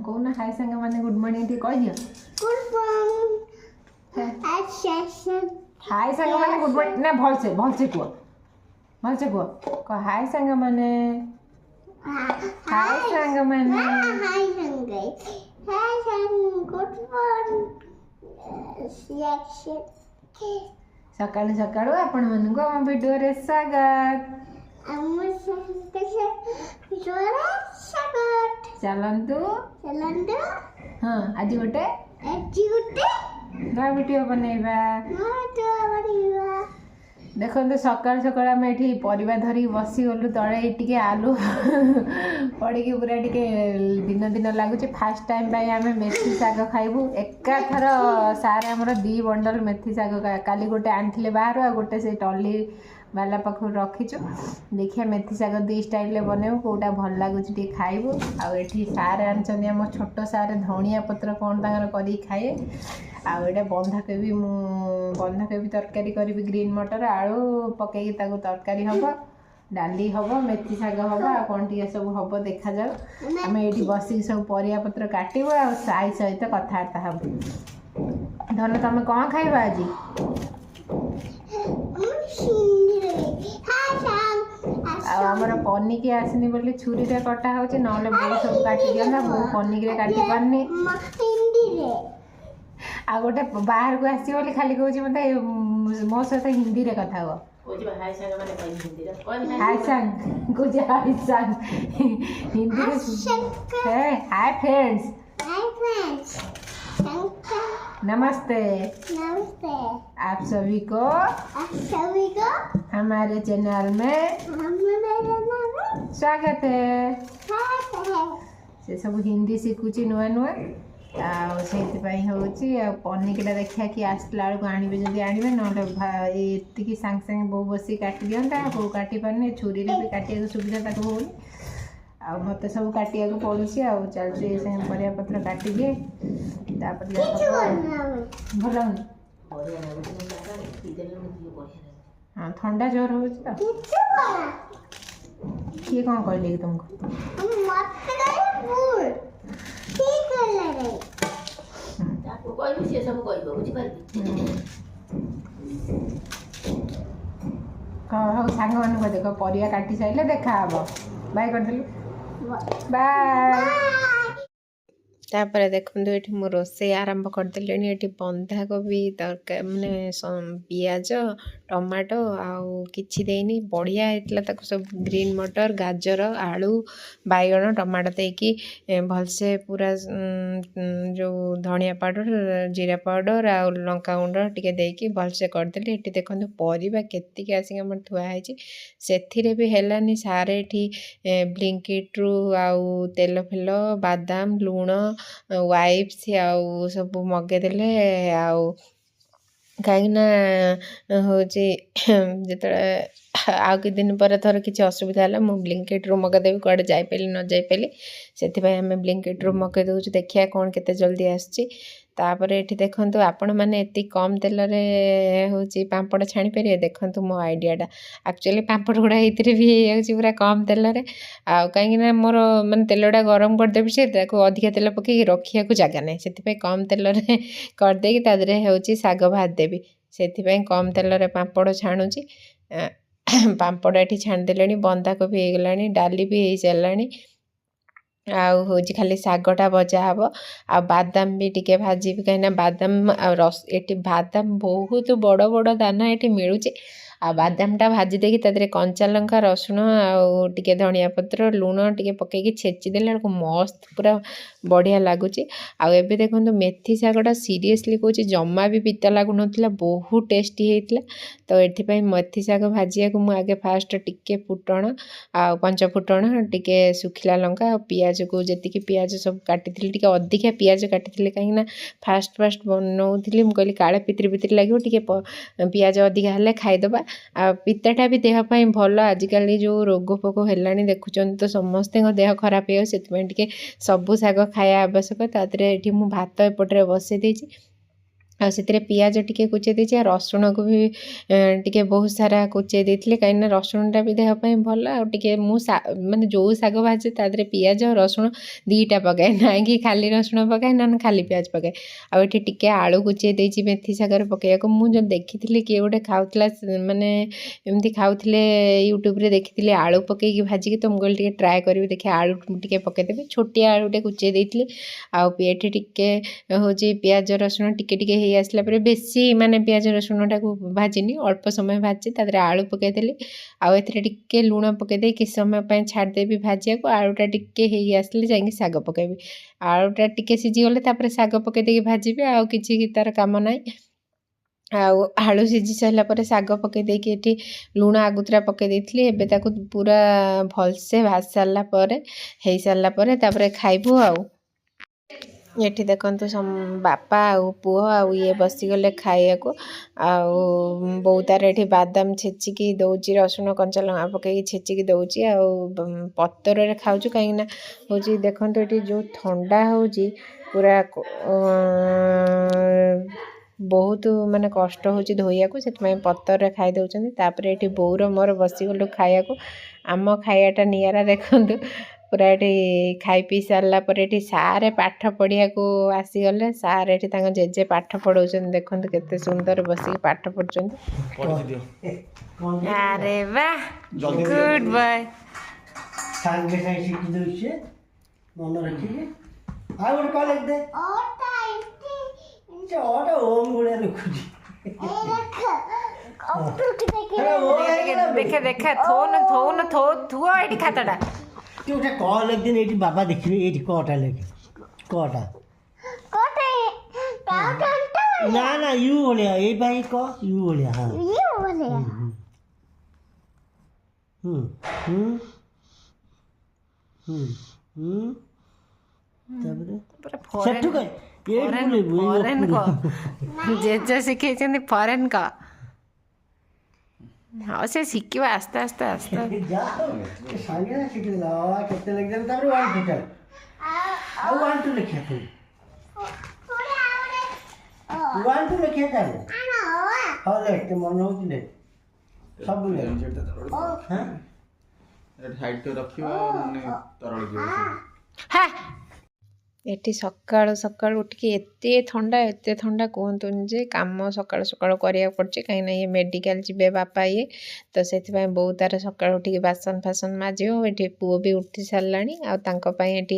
कौन हाय सांग माने गुड मॉर्निंग टी कह दियो गुड मॉर्निंग हाय सांग माने गुड मॉर्निंग ना भल से कुआ कह हाय सांग माने हाय सांग माने हाय संग गुड मॉर्निंग सकाळू सकाळू आपण मन को हम वीडियो रे स्वागत चलंतु हाँ आज गोटे वीडियो बनैबा देखो सकाल सकाल आम ये परिवा धरिक बसी गलु तले टे आलू पड़ी पूरा टे दिन दिन लगुच फास्ट टाइम आम मेथी शाग खाइबू एकाथर सारे आमर 2 बंडल मेथी शाग काली गोटे आनी बाहर आ गोटे से टली बाला पाखु रखीचु देखिए मेथी शाग 2 स्टाइल बनैबू कौटा भल लगुच टे खाइबू आठी सारे आनी आम छोट सारे धनिया पत्र कौन तांकर कर खाए आटा बंधाकोबी बंधाकोबी तरकारी करी ग्रीन मटर आलू पकई तरकारी हम डाली हम मेथी शाग हम आ कौन टी सब हम देखा जाऊ आम ये बसिक सब परिया पत्र काटबू आ साई सहित कथबार्ता हम धन तुम कौन खाइब आज आमर पनिकी आसनी बोली छुरी रे कटा हो ना बो सब काटी दिया बो पनिक काटी पारनी आ गोटे बाहर को आसी बोली खाली कहूँ मत मो सहित हिंदी रे कथा हुआ हाय सांग कुछ हाय सांग हिंदी हाय फ्रेंड्स नमस्ते आप सभी को हमारे चैनल में स्वागत है से सब हिंदी शिखुची नुआ नुआ से हूँ पनिकटा देखा कि आसला बेलू आणवे जब आणवे नाती सांगे सांगे बो बस काटी दिंता बो काटी पारनी छुरी भी काटा सुविधा तक होनी आ मत सब काटिया पड़ू चलती परिया पत्र काटी दिए भल हाँ ठंडा जोर हो किए कौन कहले तुमको हाँ सांग मान देख परिया काटी सारे देखा हम बाय करदेलु बाय तापर देखो ये मो रोसे आरंभ करदे ये बंधाकोबी तरकारी माने पियाज टमाटो आउ किछि देनी बढ़िया होता सब ग्रीन मटर गाजर आलू बैगण टमाटो देकी भलसे पूरा जो धनिया पाउडर जीरा पाउडर आ लंका गुंड टिके देकी भलसे करदेली ये देखो परिबा केतिक आसिक आम थुआई से भी हेलानी सारे ये ब्लिंकिट रु आउ तेल फेल बादाम लुण वाइप्स आउ सब मगेदेले आउ कहीं हूँ जो आउ कि दिन पर थर किसी असुविधा है मुझे ब्लिंकिट रू मगेदेवी कड़े जापारि न जापारि से आम ब्लिंकिट रू मगे दूँ देखिए कौन केते जल्दी आसची तापर ये देखूँ आपण मैंने एति कम तेल हूँ पापड़ छाणी पारे देखूँ मो आइडियाटा एक्चुअली पापड़ गुड़ा ये भी हो पूरा कम तेल आउ कहीं मोर मैंने तेलटा गरम करदेवी से अधिका तेल पकई रखा जगह ना से कम तेल करदे तादे हूँ शाग भाजदेवी से कम तेल पापड़ छाणुची पापड़ ये छाणीदे बंधाकोबी हो गला डाली भी हो साराणी आउ हूँ खाली शागटा भजा हम आ बादाम भी टिके भाजी कहीं बादाम रस ये बादाम बहुत बड़ बड़ दाना ये मिलूँ आ बादामटा भाजी देकी तादरे कंचा लंका रसुण आउ टिके धनिया पत्र लुण टिके पकईकी छेचिदेला मस्त पूरा बढ़िया लगुच आउ एबे देखंतु मेथी शागटा सीरियसली कहूँ जमा भी पिता लगुन बहुत टेस्टी होता तो ये मेथी शाग भाजिया को मुझे आगे फास्ट टिके फुटण आउ 5 फुटण टिके सुखिला लंका आ पियाज को जी पियाज सब काटी टिके अधिका पियाज काटी कहीं फास्ट फास्ट बनाऊली मुझे काले पितरी पितरी लगे टिके पियाज अधिका हेल्ले खाईदबा आ पिताटा भी देहपाई भल आजिकल जो रोग फोग है देखुं तो समस्त देह खराब हो सबू शाग खाया आवश्यक तादरे ये भात एपटे बसई देती ଆଉ ସେଥିରେ ପିଆଜ ଟିକେ କୁଚେଇ ଦେଇଛି ଆଉ ରସୁଣକୁ ବି ଟିକେ ବହୁତ ସାରା କୁଚେଇ ଦେଇଥିଲି କାହିଁକିନା ରସୁଣଟା ବି ଦେହ ପାଇଁ ଭଲ ଆଉ ଟିକେ ମୁଁ ମାନେ ଯେଉଁ ଶାଗ ଭାଜେ ତା ଦେହରେ ପିଆଜ ରସୁଣ ଦୁଇଟା ପକାଏ ନାଇଁକି ଖାଲି ରସୁଣ ପକାଏ ନହେଲେ ଖାଲି ପିଆଜ ପକାଏ। ଆଉ ଏଠି ଟିକେ ଆଳୁ କୁଚେଇ ଦେଇଛି ମେଥି ଶାଗରେ ପକାଇବାକୁ। ମୁଁ ଯେଉଁ ଦେଖିଥିଲି କିଏ ଗୋଟେ ଖାଉଥିଲା ମାନେ ଏମିତି ଖାଉଥିଲେ ୟୁଟ୍ୟୁବରେ ଦେଖିଥିଲି ଆଳୁ ପକାଇକି ଭାଜିକି, ତ ମୁଁ କହିଲି ଟିକେ ଟ୍ରାଏ କରିବି ଦେଖିଆ ଆଳୁ ଟିକେ ପକାଇଦେବି। ଛୋଟିଆ ଆଳୁଟେ କୁଚେଇ ଦେଇଥିଲି। ଆଉ ଏଠି ଟିକେ ହେଉଛି ପିଆଜ ରସୁଣ ଟିକେ ଟିକେ ହେଇ ଆସିଲା ପରେ ବେଶୀ ମାନେ ପିଆଜ ରସୁଣଟାକୁ ଭାଜିନି, ଅଳ୍ପ ସମୟ ଭାଜିଛି, ତା ଦେହରେ ଆଳୁ ପକାଇଦେଲି। ଆଉ ଏଥିରେ ଟିକେ ଲୁଣ ପକାଇ ଦେଇ କିଛି ସମୟ ପାଇଁ ଛାଡ଼ିଦେବି ଭାଜିବାକୁ। ଆଳୁଟା ଟିକେ ହେଇ ଆସିଲେ ଯାଇକି ଶାଗ ପକାଇବି। ଆଳୁଟା ଟିକେ ସିଝିଗଲେ ତାପରେ ଶାଗ ପକାଇ ଦେଇକି ଭାଜିବି, ଆଉ କିଛି ତାର କାମ ନାହିଁ। ଆଉ ଆଳୁ ସିଝି ସାରିଲା ପରେ ଶାଗ ପକାଇ ଦେଇକି ଏଠି ଲୁଣ ଆଗୁତୁରା ପକାଇ ଦେଇଥିଲି। ଏବେ ତାକୁ ପୁରା ଭଲସେ ଭାଜି ସାରିଲା ପରେ ହେଇସାରିଲା ପରେ ତାପରେ ଖାଇବୁ। ଆଉ ଏଠି ଦେଖନ୍ତୁ ବାପା ଆଉ ପୁଅ ଆଉ ଇଏ ବସିଗଲେ ଖାଇବାକୁ। ଆଉ ବୋଉ ତାର ଏଠି ବାଦାମ ଛେଚିକି ଦେଉଛି, ରସୁଣ କଞ୍ଚା ଲଙ୍କା ପକାଇକି ଛେଚିକି ଦେଉଛି। ଆଉ ପତରରେ ଖାଉଛୁ କାହିଁକିନା ହେଉଛି ଦେଖନ୍ତୁ ଏଠି ଯେଉଁ ଥଣ୍ଡା ହେଉଛି ପୁରା ବହୁତ ମାନେ କଷ୍ଟ ହେଉଛି ଧୋଇବାକୁ, ସେଥିପାଇଁ ପତରରେ ଖାଇ ଦେଉଛନ୍ତି। ତାପରେ ଏଠି ବୋଉର ମୋର ବସିଗଲୁ ଖାଇବାକୁ। ଆମ ଖାଇବାଟା ନିଆରା ଦେଖନ୍ତୁ। ପୁରା ଏଠି ଖାଇ ପିଇ ସାରିଲା ପରେ ଏଠି ସାରେ ପାଠ ପଢ଼ିବାକୁ ଆସିଗଲେ। ସାର୍ ଏଠି ତାଙ୍କ ଜେଜେ ପାଠ ପଢ଼ଉଛନ୍ତି, ଦେଖନ୍ତୁ କେତେ ସୁନ୍ଦର ବସିକି ପାଠ ପଢ଼ୁଛନ୍ତି। ଆରେ ବା ଗୁଡ୍ ବୟ। ସାଙ୍ଗେ ସାଙ୍ଗେ ଶିଖି ଦେଉଛି ମନେ ରଖିକି। ଆଉ ଗୋଟେ କଣ ଲେଖିଦେ ଅଟା ଓମ୍ ଭଳିଆ ଲେଖୁଛି। ଦେଖେ ଦେଖେ ଥୁଅ ଏଠି ଖାତାଟା। ତୁ ଗୋଟେ କ ଲେଖିଦେନି ଏଇଠି ବାବା ଦେଖିବେ। ଏଇଠି କଟା ଲେଖେ କଟା। ନା ନା ୟୁ ଭଳିଆ ଏଇ ପାଇଁ କ ୟୁ ଭଳିଆ। ହଁ ତାପରେ ସେଠୁ ଜେଜ ଶିଖେଇଛନ୍ତି ଫରେନ୍ କ। ହଁ ସେ ଶିଖିବ ଆସ୍ତେ ଆସ୍ତେ ଆସ୍ତେ। ସାଙ୍ଗେ ଶିଖିଦେଲା କେତେ ଲେଖିଦେଲେ। ତାପରେ ୱାନ୍ ଟୁ ଚାଲ ଆଉ ୱାନ୍ ଟୁ ଲେଖିବା ତୁ ୱାନ୍ ଟୁ ଲେଖିବା ଚାଲ। ହଁ ଲେଖ ମନେ ହଉଛି ଲେଖ ସବୁ ଲେଖ। ଏଠି ସକାଳୁ ସକାଳୁ ଉଠିକି ଏତେ ଥଣ୍ଡା କୁହନ୍ତୁନି ଯେ କାମ ସକାଳୁ ସକାଳୁ କରିବାକୁ ପଡ଼ୁଛି। କାହିଁକିନା ଇଏ ମେଡ଼ିକାଲ ଯିବେ ବାପା ଇଏ, ତ ସେଥିପାଇଁ ବୋଉ ତାର ସକାଳୁ ଉଠିକି ବାସନ ଫାସନ ମାଜିବ। ଏଠି ପୁଅ ବି ଉଠି ସାରିଲାଣି। ଆଉ ତାଙ୍କ ପାଇଁ ଏଠି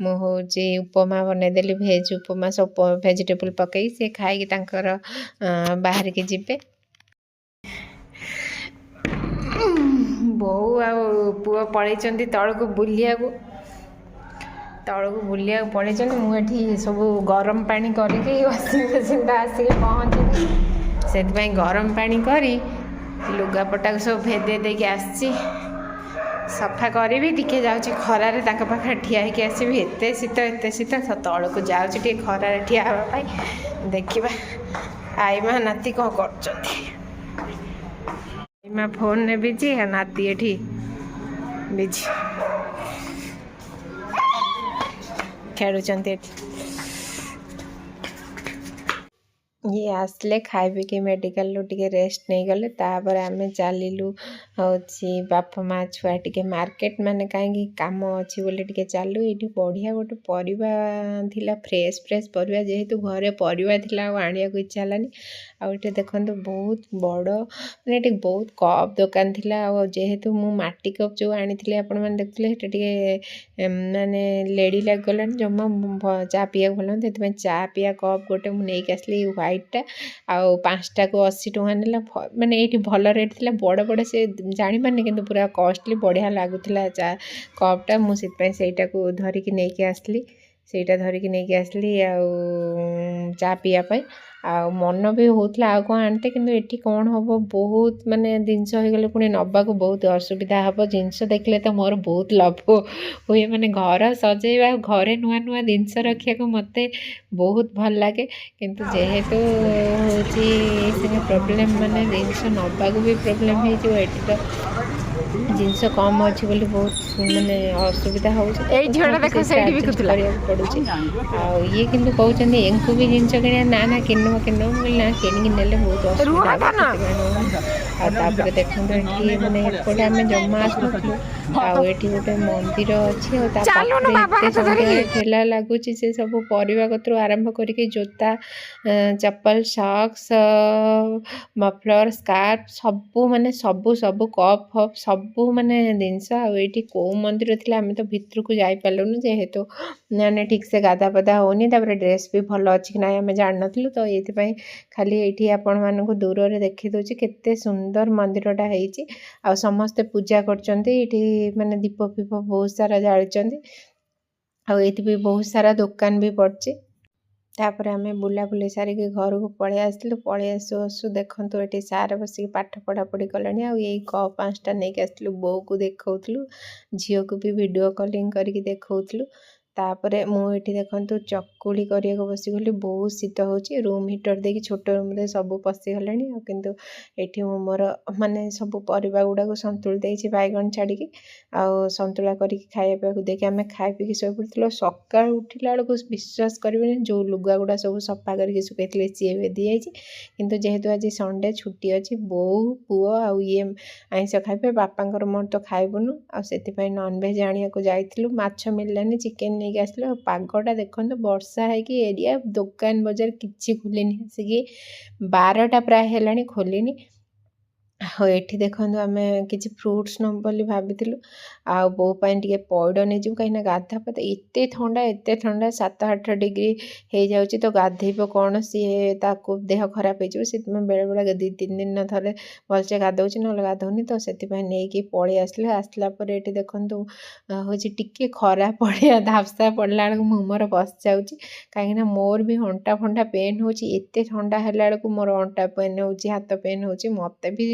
ମୁଁ ହେଉଛି ଉପମା ବନେଇଦେଲି, ଭେଜ୍ ଉପମା ସବୁ ଭେଜିଟେବୁଲ୍ ପକେଇକି ସେ ଖାଇକି ତାଙ୍କର ବାହାରିକି ଯିବେ। ବୋଉ ଆଉ ପୁଅ ପଳେଇଛନ୍ତି ତଳକୁ ବୁଲିବାକୁ ପଳେଇଛନ୍ତି। ମୁଁ ଏଠି ସବୁ ଗରମ ପାଣି କରିକି ୱାସିଂ ମେସିନ୍ଟା ଆସିକି ପହଞ୍ଚିଲି, ସେଥିପାଇଁ ଗରମ ପାଣି କରି ଲୁଗାପଟାକୁ ସବୁ ଭେଦେଇ ଦେଇକି ଆସିଛି। ସଫା କରିବି, ଟିକେ ଯାଉଛି ଖରାରେ ତାଙ୍କ ପାଖରେ ଠିଆ ହେଇକି ଆସିବି। ଏତେ ଶୀତ ତଳକୁ ଯାଉଛି ଟିକେ ଖରାରେ ଠିଆ ହେବା ପାଇଁ। ଦେଖିବା ଆଇମା ନାତି କ'ଣ କରୁଛନ୍ତି। ଆଇମା ଫୋନ୍ରେ ବିଜି, ନାତି ଏଠି ବିଜି ଖେଳୁଛନ୍ତି ଏଠି। ଇଏ ଆସିଲେ ଖାଇ ପିଇକି ମେଡ଼ିକାଲରୁ ଟିକେ ରେଷ୍ଟ ନେଇଗଲେ। ତାପରେ ଆମେ ଚାଲିଲୁ ହେଉଛି ବାପା ମା ଛୁଆ ଟିକେ ମାର୍କେଟ, ମାନେ କାହିଁକି କାମ ଅଛି ବୋଲି ଟିକେ ଚାଲୁ। ଏଇଠି ବଢ଼ିଆ ଗୋଟେ ପରିବା ଥିଲା, ଫ୍ରେଶ୍ ପରିବା। ଯେହେତୁ ଘରେ ପରିବା ଥିଲା ଆଉ ଆଣିବାକୁ ଇଚ୍ଛା ହେଲାନି। ଆଉ ଏଠି ଦେଖନ୍ତୁ ବହୁତ ବଡ଼, ମାନେ ଏଠି ବହୁତ କପ୍ ଦୋକାନ ଥିଲା। ଆଉ ଯେହେତୁ ମୁଁ ମାଟି କପ୍ ଯେଉଁ ଆଣିଥିଲି ଆପଣମାନେ ଦେଖୁଥିଲେ, ସେଟା ଟିକେ ମାନେ ଲେଡ଼ି ଲାଗିଗଲାଣି, ଜମା ଚା ପିଇବାକୁ ଭଲ ନାହିଁ। ସେଥିପାଇଁ ଚା ପିଇବା କପ୍ ଗୋଟେ ମୁଁ ନେଇକି ଆସିଲି ହ୍ୱାଇଟ୍ଟା। ଆଉ 5ଟାକୁ 80 ଟଙ୍କା ନେଲା। ମାନେ ଏଇଠି ଭଲ ରେଟ୍ ଥିଲା, ବଡ଼ ସେ ଜାଣିପାରୁନି, କିନ୍ତୁ ପୁରା କଷ୍ଟଲି ବଢ଼ିଆ ଲାଗୁଥିଲା ଚା କପ୍ଟା। ମୁଁ ସେଥିପାଇଁ ସେଇଟାକୁ ଧରିକି ନେଇକି ଆସିଲି ଆଉ ଚା ପିଇବା ପାଇଁ। ଆଉ ମନ ବି ହେଉଥିଲା ଆଉ କ'ଣ ଆଣିତେ, କିନ୍ତୁ ଏଠି କ'ଣ ହେବ ବହୁତ ମାନେ ଜିନିଷ ହେଇଗଲେ ପୁଣି ନେବାକୁ ବହୁତ ଅସୁବିଧା ହେବ। ଜିନିଷ ଦେଖିଲେ ତ ମୋର ବହୁତ ଲୋଭ ହୁଏ, ମାନେ ଘର ସଜେଇବା, ଘରେ ନୂଆ ଜିନିଷ ରଖିବାକୁ ମୋତେ ବହୁତ ଭଲ ଲାଗେ। କିନ୍ତୁ ଯେହେତୁ ହେଉଛି ସେମିତି ପ୍ରୋବ୍ଲେମ୍, ମାନେ ଜିନିଷ ନେବାକୁ ବି ପ୍ରୋବ୍ଲେମ୍ ହେଇଯିବ। ଏଠି ତ ଜିନିଷ କମ୍ ଅଛି ବୋଲି ବହୁତ ମାନେ ଅସୁବିଧା ହେଉଛି। ଏଇ ଝିଅଟା ଦେଖ ସେଇଠି ବିକୁଥିଲା। କରିବାକୁ ପଡ଼ୁଛି। ଆଉ ଇଏ କିନ୍ତୁ କହୁଛନ୍ତି ୟାଙ୍କୁ ବି ଜିନିଷ କିଣିବା ନା କିଣିବ ମୁଁ କହିଲି ନା କିଣିକି ନେଲେ ବହୁତ ଅସୁବିଧା ହେବ, ସେଥିପାଇଁ ନଉନି। ଆଉ ତାପରେ ଦେଖନ୍ତୁ ଏଠି ମାନେ ଏପଟେ ଆମେ ଜମା ଆସୁନଥିଲୁ, ଆଉ ଏଠି ଗୋଟେ ମନ୍ଦିର ଅଛି, ଆଉ ତା ପାଖରେ ଏତେ ସନ୍ଧ୍ୟାବେଳେ ଠେଲା ଲାଗୁଛି, ସେ ସବୁ ପରିବା କତରୁ ଆରମ୍ଭ କରିକି ଜୋତା, ଚପଲ, ସକ୍ସ, ମଫଲର, ସ୍କାର୍ଫ ସବୁ ମାନେ ସବୁ କପ୍ ଫପ୍ ସବୁ ମାନେ ଜିନିଷ। ଆଉ ଏଇଠି କେଉଁ ମନ୍ଦିର ଥିଲା ଆମେ ତ ଭିତରକୁ ଯାଇପାରିଲୁନି, ଯେହେତୁ ମାନେ ଠିକ୍ସେ ଗାଧା ପାଧା ହେଉନି, ତାପରେ ଡ୍ରେସ୍ ବି ଭଲ ଅଛି କି ନାହିଁ ଆମେ ଜାଣିନଥିଲୁ। ତ ଏଇଥିପାଇଁ ଖାଲି ଏଇଠି ଆପଣମାନଙ୍କୁ ଦୂରରେ ଦେଖି ଦେଉଛି କେତେ ସୁନ୍ଦର ମନ୍ଦିରଟା ହେଇଛି। ଆଉ ସମସ୍ତେ ପୂଜା କରୁଛନ୍ତି ଏଇଠି, ମାନେ ଦୀପ ଫିପ ବହୁତ ସାରା ଜାଳିଛନ୍ତି। ଆଉ ଏଇଠି ବି ବହୁତ ସାରା ଦୋକାନ ବି ପଡ଼ିଛି। ତାପରେ ଆମେ ବୁଲାବୁଲି ସାରିକି ଘରକୁ ପଳେଇ ଆସିଥିଲୁ। ପଳେଇ ଆସୁ ଦେଖନ୍ତୁ ଏଠି ସାର୍ ବସିକି ପାଠ ପଢ଼ାପଢ଼ି କଲେଣି। ଆଉ ଏଇ କପ୍ 5ଟା ନେଇକି ଆସିଥିଲୁ, ବୋଉକୁ ଦେଖାଉଥିଲୁ, ଝିଅକୁ ବି ଭିଡ଼ିଓ କଲିଂ କରିକି ଦେଖାଉଥିଲୁ। ତାପରେ ମୁଁ ଏଠି ଦେଖନ୍ତୁ ଚକୁଳି କରିବାକୁ ବସିଗଲି, ବହୁତ ଶୀତ ହେଉଛି। ରୁମ୍ ହିଟର୍ ଦେଇକି ଛୋଟ ରୁମ୍ରେ ସବୁ ପଶିଗଲେଣି। ଆଉ କିନ୍ତୁ ଏଠି ମୁଁ ମୋର ମାନେ ସବୁ ପରିବା ଗୁଡ଼ାକୁ ସନ୍ତୁଳି ଦେଇଛି, ବାଇଗଣ ଛାଡ଼ିକି। ଆଉ ସନ୍ତୁଳା କରିକି ଖାଇବା ପିଇବାକୁ ଦେଇକି ଆମେ ଖାଇ ପିଇକି ଶୋଇପଡ଼ିଥିଲୁ। ସକାଳୁ ଉଠିଲା ବେଳକୁ ବିଶ୍ୱାସ କରିବେନି, ଯେଉଁ ଲୁଗା ଗୁଡ଼ା ସବୁ ସଫା କରିକି ଶୁଖେଇଥିଲେ ସିଏ ଭେଦି ଯାଇଛି। କିନ୍ତୁ ଯେହେତୁ ଆଜି ସଣ୍ଡେ ଛୁଟି ଅଛି, ବୋଉ ପୁଅ ଆଉ ଇଏ ଆଇଁଷ ଖାଇବେ, ବାପାଙ୍କର ମୋର ତ ଖାଇବୁନୁ, ଆଉ ସେଥିପାଇଁ ନନଭେଜ୍ ଆଣିବାକୁ ଯାଇଥିଲୁ। ମାଛ ମିଳିଲାନି, ଚିକେନ୍ ନେଇକି ଆସିଲୁ। ଆଉ ପାଗଟା ଦେଖନ୍ତୁ, ବର୍ଷା ହେଇକି ଏରିଆ, ଦୋକାନ ବଜାର କିଛି ଖୋଲିନି, ଆସିକି 12ଟା ପ୍ରାୟ ହେଲାଣି ଖୋଲିନି। ଆଉ ଏଠି ଦେଖନ୍ତୁ ଆମେ କିଛି ଫ୍ରୁଟ୍ସ ନେବୁ ବୋଲି ଭାବିଥିଲୁ, ଆଉ ବୋଉ ପାଇଁ ଟିକେ ପଇଡ଼ ନେଇଯିବୁ, କାହିଁକିନା ଗାଧା ପାଧା ଏତେ ଥଣ୍ଡା 7-8 ଡିଗ୍ରୀ ହେଇଯାଉଛି, ତ ଗାଧେଇବ କ'ଣ, ସିଏ ତାକୁ ଦେହ ଖରାପ ହେଇଯିବ। ସେଥିପାଇଁ ବେଳେବେଳେ 2-3 ଦିନ ଥରେ ଭଲସେ ଗାଧଉଛି, ନହେଲେ ଗାଧଉନି। ତ ସେଥିପାଇଁ ନେଇକି ପଳେଇ ଆସିଲେ। ଆସିଲା ପରେ ଏଠି ଦେଖନ୍ତୁ ହେଉଛି ଟିକେ ଖରା ପଡ଼ିଆ ଧାପସା ପଡ଼ିଲା ବେଳକୁ ମୁଁ ମୋର ବସିଯାଉଛି, କାହିଁକିନା ମୋର ବି ଅଣ୍ଟା ଫଣ୍ଟା ପେନ୍ ହେଉଛି। ଏତେ ଥଣ୍ଡା ହେଲା ବେଳକୁ ମୋର ଅଣ୍ଟା ପେନ୍ ହେଉଛି, ହାତ ପେନ୍ ହେଉଛି। ମୋତେ ବି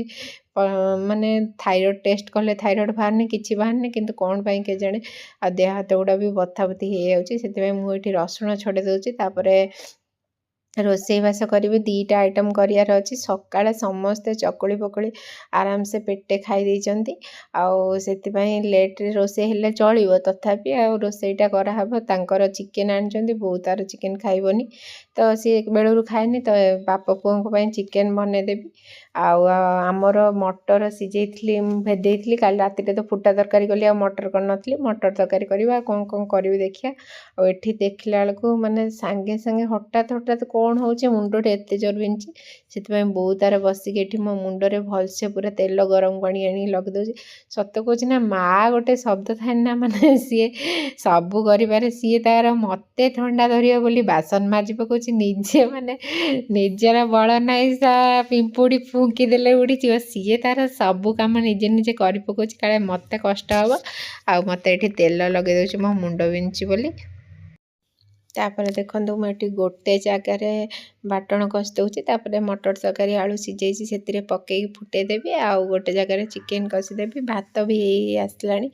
ମାନେ ଥାଇରଏଡ଼୍ ଟେଷ୍ଟ କଲେ ଥାଇରଏଡ଼୍ ବାହାରିନି, କିଛି ବାହାରିନି, କିନ୍ତୁ କ'ଣ ପାଇଁ କେଜାଣି ଆଉ ଦେହ ହାତ ଗୁଡ଼ା ବି ବଥା ବଥି ହେଇଯାଉଛି। ସେଥିପାଇଁ ମୁଁ ଏଠି ରସୁଣ ଛଡ଼େଇ ଦେଉଛି। ତାପରେ ରୋଷେଇବାସ କରିବି, 2ଟା ଆଇଟମ୍ କରିବାର ଅଛି। ସକାଳେ ସମସ୍ତେ ଚକୁଳି ପକୁଳି ଆରାମସେ ପେଟେ ଖାଇ ଦେଇଛନ୍ତି, ଆଉ ସେଥିପାଇଁ ଲେଟ୍ରେ ରୋଷେଇ ହେଲେ ଚଳିବ, ତଥାପି ଆଉ ରୋଷେଇଟା କରାହେବ। ତାଙ୍କର ଚିକେନ୍ ଆଣିଛନ୍ତି, ବୋଉ ତାର ଚିକେନ୍ ଖାଇବନି, ତ ସିଏ ବେଳରୁ ଖାଏନି, ତ ବାପ ପୁଅଙ୍କ ପାଇଁ ଚିକେନ୍ ବନେଇଦେବି। ଆଉ ଆମର ମଟର ସିଝେଇଥିଲି, ମୁଁ ଭେଦେଇଥିଲି କାଲି ରାତିରେ, ତ ଫୁଟା ତରକାରୀ କଲି, ଆଉ ମଟର କରିନଥିଲି। ମଟର ତରକାରୀ କରିବା, ଆଉ କ'ଣ କରିବି ଦେଖିବା। ଆଉ ଏଠି ଦେଖିଲା ବେଳକୁ ମାନେ ସାଙ୍ଗେ ସାଙ୍ଗେ ହଠାତ୍ କ'ଣ ହେଉଛି, ମୁଣ୍ଡଟା ଏତେ ଜୋର ବିନ୍ଧୁଛି। ସେଥିପାଇଁ ବୋଉ ତାର ବସିକି ଏଠି ମୋ ମୁଣ୍ଡରେ ଭଲସେ ପୁରା ତେଲ ଗରମ ପାଣି ଆଣିକି ଲଗାଇଦେଉଛି। ସତ କହୁଛି ନା, ମା' ଗୋଟେ ଶବ୍ଦ ଥାଏ ନା, ମାନେ ସିଏ ସବୁ କରିପାରେ। ସିଏ ତାର ମୋତେ ଥଣ୍ଡା ଧରିବ ବୋଲି ବାସନ ମାଜି ପକାଉଛି, ନିଜେ ମାନେ ନିଜର ବଳ ନାହିଁ, ପିମ୍ପୁଡ଼ି ଫୁଙ୍କି ଦେଲେ ଉଡ଼ିଯିବ, ସିଏ ତାର ସବୁ କାମ ନିଜେ କରି ପକାଉଛି, କାଳେ ମୋତେ କଷ୍ଟ ହେବ। ଆଉ ମୋତେ ଏଠି ତେଲ ଲଗାଇ ଦେଉଛି ମୋ ମୁଣ୍ଡ ବିନ୍ଧୁଛି ବୋଲି। ତାପରେ ଦେଖନ୍ତୁ ମୁଁ ଏଠି ଗୋଟେ ଜାଗାରେ ବାଟଣ କଷି ଦେଉଛି, ତାପରେ ମଟର ତରକାରୀ ଆଳୁ ସିଝେଇଛି ସେଥିରେ ପକେଇକି ଫୁଟେଇ ଦେବି, ଆଉ ଗୋଟେ ଜାଗାରେ ଚିକେନ୍ କଷିଦେବି। ଭାତ ବି ହେଇ ଆସିଲାଣି,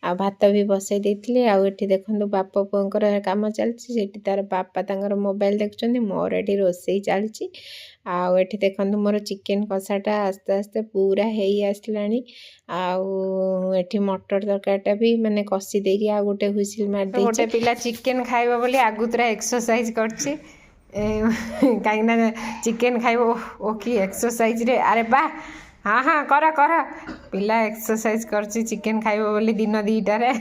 ଆଉ ଭାତ ବି ବସାଇ ଦେଇଥିଲି। ଆଉ ଏଠି ଦେଖନ୍ତୁ ବାପ ପୁଅଙ୍କର କାମ ଚାଲିଛି, ସେଠି ତାର ବାପା ତାଙ୍କର ମୋବାଇଲ୍ ଦେଖୁଛନ୍ତି, ମୋର ଏଠି ରୋଷେଇ ଚାଲିଛି। ଆଉ ଏଠି ଦେଖନ୍ତୁ ମୋର ଚିକେନ୍ କଷାଟା ଆସ୍ତେ ଆସ୍ତେ ପୁରା ହେଇ ଆସିଲାଣି। ଆଉ ଏଠି ମଟର ତରକାରୀଟା ବି ମାନେ କଷି ଦେଇକି ଆଉ ଗୋଟେ ହୁଇସିଲ୍ ମାରିଦେଇଛି। ଗୋଟେ ପିଲା ଚିକେନ୍ ଖାଇବ ବୋଲି ଆଗୁତୁରା ଏକ୍ସରସାଇଜ୍ କରିଛି, କାହିଁକିନା ଚିକେନ୍ ଖାଇବ। ଓ କି ଏକ୍ସରସାଇଜ୍ରେ, ଆରେ ବା, ହଁ କର ପିଲା ଏକ୍ସରସାଇଜ୍ କରୁଛି ଚିକେନ୍ ଖାଇବ ବୋଲି ଦିନ 2ଟାରେ।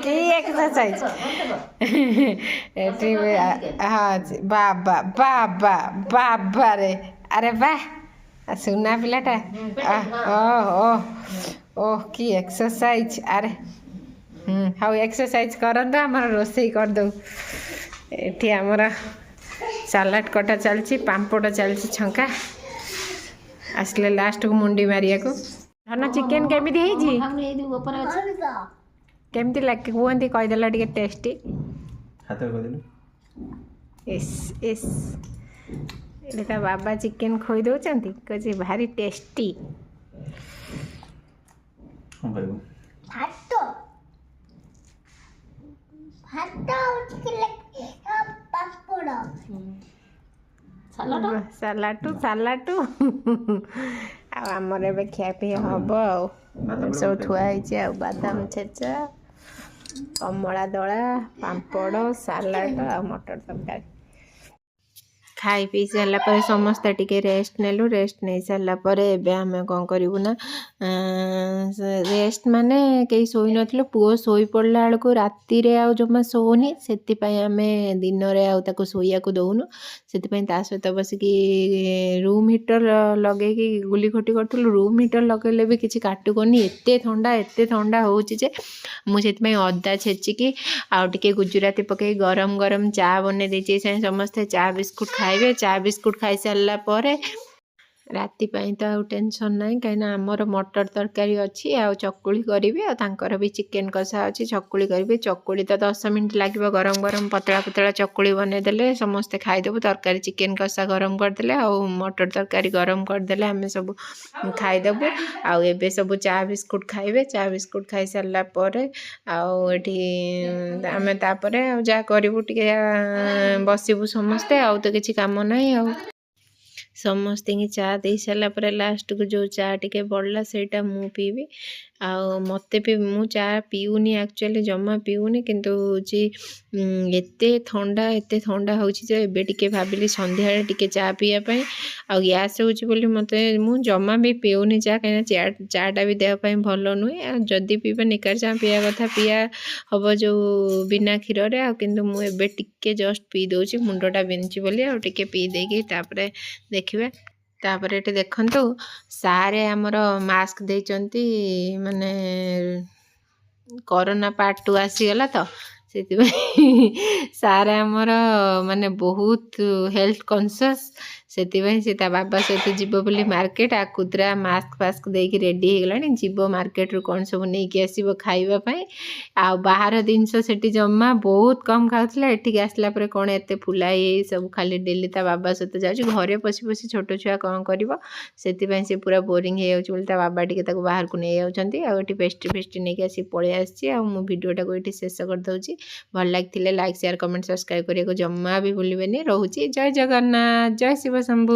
କି ଏକ୍ସରସାଇଜ୍ ଏଠି, ହଁ ବାବାରେ, ଆରେ ବା, ସୁନା ପିଲାଟା, ଓହ କି ଏକ୍ସରସାଇଜ୍। ଆରେ ହଉ ଏକ୍ସରସାଇଜ୍ କରନ୍ତୁ, ଆମର ରୋଷେଇ କରିଦେଉ। ଏଠି ଆମର ସାଲାଡ଼ କଟା ଚାଲିଛି, ପାମ୍ପଡ଼ ଚାଲିଛି ଛଙ୍କା, ଆସିଲେ ଲାଷ୍ଟକୁ ମୁଣ୍ଡି ମାରିବାକୁ। ଧନ ଚିକେନ୍ କେମିତି ହେଇଛି, କେମିତି ଲାଗେ କୁହନ୍ତି, କହିଦେଲା ଟିକେ ଟେଷ୍ଟି। ଏଠି ତା ବାବା ଚିକେନ୍ ଖୋଇ ଦେଉଛନ୍ତି, କହୁଛି ଭାରି ଟେଷ୍ଟି। ସାଲାଟୁ ଆଉ ଆମର ଏବେ ଖିଆପିଆ ହବ ଆଉ ସବୁ ଥୁଆ ହେଇଛି ଆଉ ବାଦାମ ଛେଚା, କମଳା ଦଳା, ପାମ୍ପଡ଼, ସାଲାଡ଼ ଆଉ ମଟର ତରକାରୀ। ଖାଇ ପିଇ ସାରିଲା ପରେ ସମସ୍ତେ ଟିକେ ରେଷ୍ଟ ନେଲୁ। ରେଷ୍ଟ ନେଇ ସାରିଲା ପରେ ଏବେ ଆମେ କ'ଣ କରିବୁ ନା ରେଷ୍ଟ ମାନେ କେହି ଶୋଇନଥିଲୁ। ପୁଅ ଶୋଇ ପଡ଼ିଲା ବେଳକୁ ରାତିରେ ଆଉ ଜମା ଶୋଉନି, ସେଥିପାଇଁ ଆମେ ଦିନରେ ଆଉ ତାକୁ ଶୋଇବାକୁ ଦେଉନୁ। ସେଥିପାଇଁ ତା ସହିତ ବସିକି ରୁମ୍ ହିଟର ଲଗେଇକି ଗୁଲି ଖଟି କରୁଥିଲୁ। ରୁମ୍ ହିଟର ଲଗେଇଲେ ବି କିଛି କାଟୁନି, ଏତେ ଥଣ୍ଡା ହେଉଛି ଯେ ମୁଁ ସେଥିପାଇଁ ଅଦା ଛେଚିକି ଆଉ ଟିକେ ଗୁଜୁରାତି ପକେଇ ଗରମ ଗରମ ଚା ବନେଇ ଦେଇଛି। ସମସ୍ତେ ଚା ବିସ୍କୁଟ୍ ଖାଇବେ। ଚା ବିସ୍କୁଟ୍ ଖାଇସାରିଲା ପରେ ରାତି ପାଇଁ ତ ଆଉ ଟେନସନ୍ ନାହିଁ, କାହିଁକିନା ଆମର ମଟର ତରକାରୀ ଅଛି ଆଉ ଚକୁଳି କରିବି, ଆଉ ତାଙ୍କର ବି ଚିକେନ୍ କଷା ଅଛି, ଚକୁଳି କରିବି। ଚକୁଳି ତ 10 ମିନିଟ୍ ଲାଗିବ, ଗରମ ଗରମ ପତଳା ପତଳା ଚକୁଳି ବନେଇଦେଲେ ସମସ୍ତେ ଖାଇଦେବୁ। ତରକାରୀ ଚିକେନ୍ କଷା ଗରମ କରିଦେଲେ ଆଉ ମଟର ତରକାରୀ ଗରମ କରିଦେଲେ ଆମେ ସବୁ ଖାଇଦେବୁ। ଆଉ ଏବେ ସବୁ ଚା ବିସ୍କୁଟ୍ ଖାଇବେ। ଚା ବିସ୍କୁଟ୍ ଖାଇସାରିଲା ପରେ ଆଉ ଏଠି ଆମେ ତାପରେ ଆଉ ଯାହା କରିବୁ ଟିକେ ବସିବୁ ସମସ୍ତେ, ଆଉ ତ କିଛି କାମ ନାହିଁ। ଆଉ ସମସ୍ତଙ୍କୁ ଚା ଦେଇ ସାରିଲା ପରେ ଲାଷ୍ଟକୁ ଯେଉଁ ଚା ଟିକେ ବଳିଲା ସେଇଟା ମୁଁ ପିଇବି। ଆଉ ମୋତେ ବି ମୁଁ ଚା ପିଉନି, ଆକ୍ଚୁଆଲି ଜମା ପିଉନି, କିନ୍ତୁ ହେଉଛି ଏତେ ଥଣ୍ଡା ହେଉଛି ଯେ ଏବେ ଟିକେ ଭାବିଲି ସନ୍ଧ୍ୟାବେଳେ ଟିକେ ଚା ପିଇବା ପାଇଁ। ଆଉ ଗ୍ୟାସ୍ ହେଉଛି ବୋଲି ମୁଁ ଜମା ବି ପିଉନି ଚା, କାହିଁକିନା ଚାଟା ବି ଦେହ ପାଇଁ ଭଲ ନୁହେଁ। ଆଉ ଯଦି ପିଇବା ନିକାର ଚା ପିଇବା କଥା ପିଇବା ହେବ ଯେଉଁ ବିନା କ୍ଷୀରରେ। ଆଉ କିନ୍ତୁ ମୁଁ ଏବେ ଟିକେ ଜଷ୍ଟ ପିଇ ଦେଉଛି, ମୁଣ୍ଡଟା ବିନ୍ଧୁଛି ବୋଲି। ଆଉ ଟିକେ ପିଇ ଦେଇକି ତାପରେ ଦେଖିବା। ତାପରେ ଏଠି ଦେଖନ୍ତୁ ସାରେ ଆମର ମାସ୍କ ଦେଇଛନ୍ତି, ମାନେ କରୋନା ପାର୍ଟ 2 ଆସିଗଲା ତ ସେଥିପାଇଁ ସାର୍ ଆମର ମାନେ ବହୁତ ହେଲ୍ଥ କନସିୟସ୍। ସେଥିପାଇଁ ସେ ତା ବାବା ସହିତ ଯିବ ବୋଲି ମାର୍କେଟ, ଆକୁଦ୍ରା ମାସ୍କ ଫାସ୍କ ଦେଇକି ରେଡ଼ି ହେଇଗଲାଣି, ଯିବ ମାର୍କେଟରୁ କ'ଣ ସବୁ ନେଇକି ଆସିବ ଖାଇବା ପାଇଁ। ଆଉ ବାହାର ଜିନିଷ ସେଠି ଜମା ବହୁତ କମ୍ ଖାଉଥିଲା, ଏଠିକି ଆସିଲା ପରେ କ'ଣ ଏତେ ଫୁଲା ହେଇ ସବୁ ଖାଲି ଡେଲି ତା ବାବା ସହିତ ଯାଉଛି। ଘରେ ବସି ବସି ଛୋଟ ଛୁଆ କ'ଣ କରିବ, ସେଥିପାଇଁ ସେ ପୁରା ବୋରିଂ ହେଇଯାଉଛି ବୋଲି ତା ବାବା ଟିକେ ତାକୁ ବାହାରକୁ ନେଇ ଯାଉଛନ୍ତି। ଆଉ ଏଠି ପେଷ୍ଟ୍ରି ନେଇକି ଆସିକି ପଳେଇ ଆସିଛି। ଆଉ ମୁଁ ଭିଡ଼ିଓଟାକୁ ଏଠି ଶେଷ କରିଦେଉଛି। ଭଲ ଲାଗିଥିଲେ ଲାଇକ୍, ସେୟାର, କମେଣ୍ଟ, ସବସ୍କ୍ରାଇବ୍ କରିବାକୁ ଜମା ବି ଭୁଲିବେନି। ରହୁଛି। ଜୟ ଜଗନ୍ନାଥ, ଜୟ ଶିବ ଶମ୍ଭୁ।